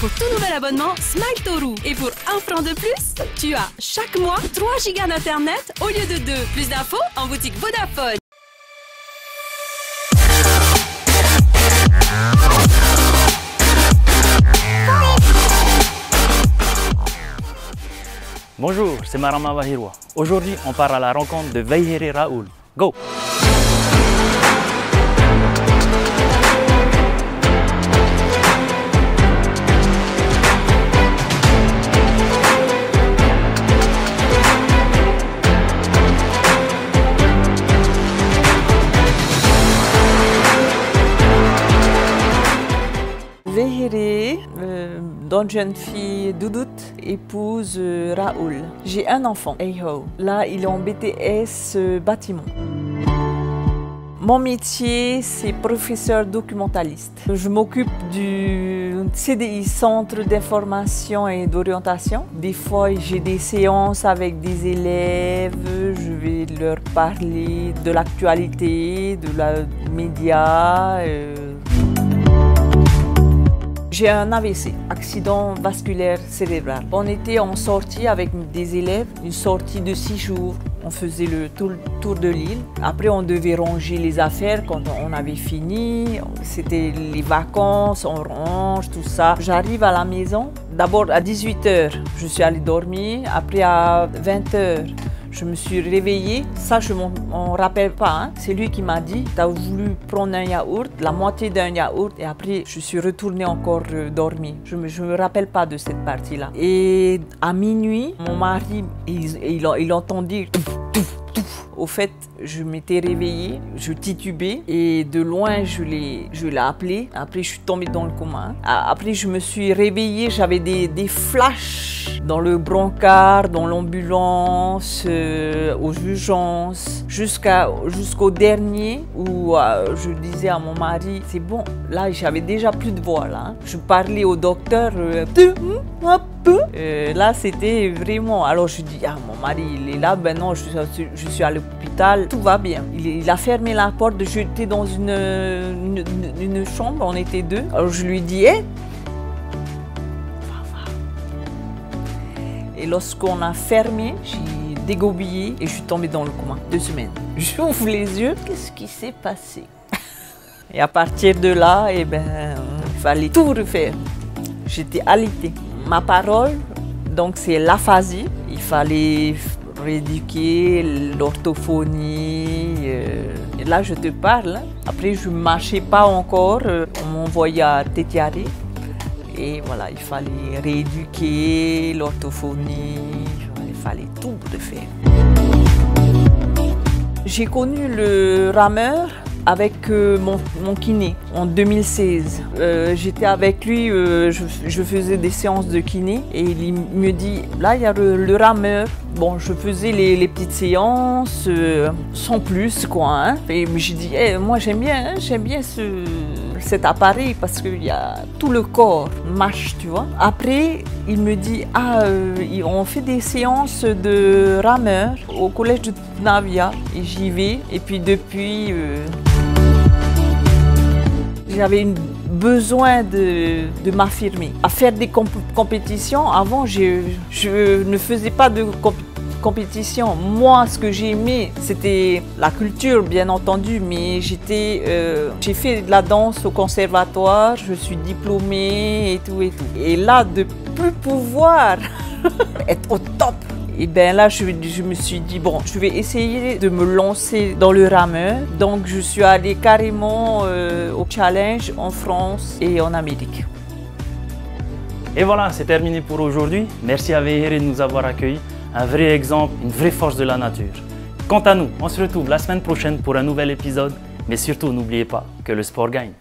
pour tout nouvel abonnement Smile Toru. Et pour 1 franc de plus, tu as chaque mois 3 gigas d'internet au lieu de 2. Plus d'infos en boutique Vodafone. Bonjour, c'est Marama Bahirwa. Aujourd'hui, on part à la rencontre de Veihere Raoul. Go! Veihere, dont jeune fille Doudout, épouse Raoul. J'ai un enfant, Eiho. Là, il est en BTS bâtiment. Mon métier, c'est professeur documentaliste. Je m'occupe du CDI, Centre d'information et d'orientation. Des fois, j'ai des séances avec des élèves, je vais leur parler de l'actualité, de la média. J'ai un AVC, accident vasculaire cérébral. On était en sortie avec des élèves, une sortie de 6 jours. On faisait le tour de l'île. Après, on devait ranger les affaires quand on avait fini. C'était les vacances, on range, tout ça. J'arrive à la maison. D'abord à 18 h, je suis allée dormir. Après à 20 h, je me suis réveillée. Ça, je ne m'en rappelle pas. Hein. C'est lui qui m'a dit, tu as voulu prendre un yaourt, la moitié d'un yaourt. Et après, je suis retournée encore dormir. Je me rappelle pas de cette partie-là. Et à minuit, mon mari, il entendit... Au fait, je m'étais réveillée, je titubais et de loin, je l'ai appelé. Après, je suis tombée dans le coma. Après, je me suis réveillée, j'avais des flashs dans le brancard, dans l'ambulance, aux urgences, jusqu'au dernier où je disais à mon mari, c'est bon, là, j'avais déjà plus de voix. Là, hein. Je parlais au docteur. Là, c'était vraiment... Alors, je dis, ah, mon mari, il est là, ben non, je suis à l'hôpital, tout va bien. Il a fermé la porte, j'étais dans une chambre, on était 2. Alors, je lui dis, hé, va. Et lorsqu'on a fermé, j'ai dégobillé et je suis tombée dans le coma. 2 semaines. J'ouvre les yeux, qu'est-ce qui s'est passé? Et à partir de là, eh ben, il fallait tout refaire. J'étais alitée. Ma parole, donc c'est l'aphasie. Il fallait rééduquer l'orthophonie. Et là, je te parle. Après, je ne marchais pas encore. On m'envoyait à Tetiari. Et voilà, il fallait rééduquer l'orthophonie. Il fallait tout refaire. J'ai connu le rameur avec mon kiné en 2016. J'étais avec lui, je faisais des séances de kiné et il me dit, là il y a le rameur. Bon, je faisais les petites séances sans plus quoi. Hein. Et j'ai dit, hey, moi j'aime bien cet appareil parce qu'il y a tout le corps marche, tu vois. Après, il me dit, on fait des séances de rameur au collège de Navia et j'y vais. Et puis depuis, j'avais besoin de m'affirmer. À faire des compétitions, avant, je ne faisais pas de compétition. Moi, ce que j'aimais, c'était la culture, bien entendu, mais j'ai fait de la danse au conservatoire, je suis diplômée et tout. Et là, de plus pouvoir être au top, et bien là, je me suis dit, bon, je vais essayer de me lancer dans le rameur. Donc, je suis allée carrément au challenge en France et en Amérique. Et voilà, c'est terminé pour aujourd'hui. Merci à Veihere de nous avoir accueillis. Un vrai exemple, une vraie force de la nature. Quant à nous, on se retrouve la semaine prochaine pour un nouvel épisode. Mais surtout, n'oubliez pas que le sport gagne.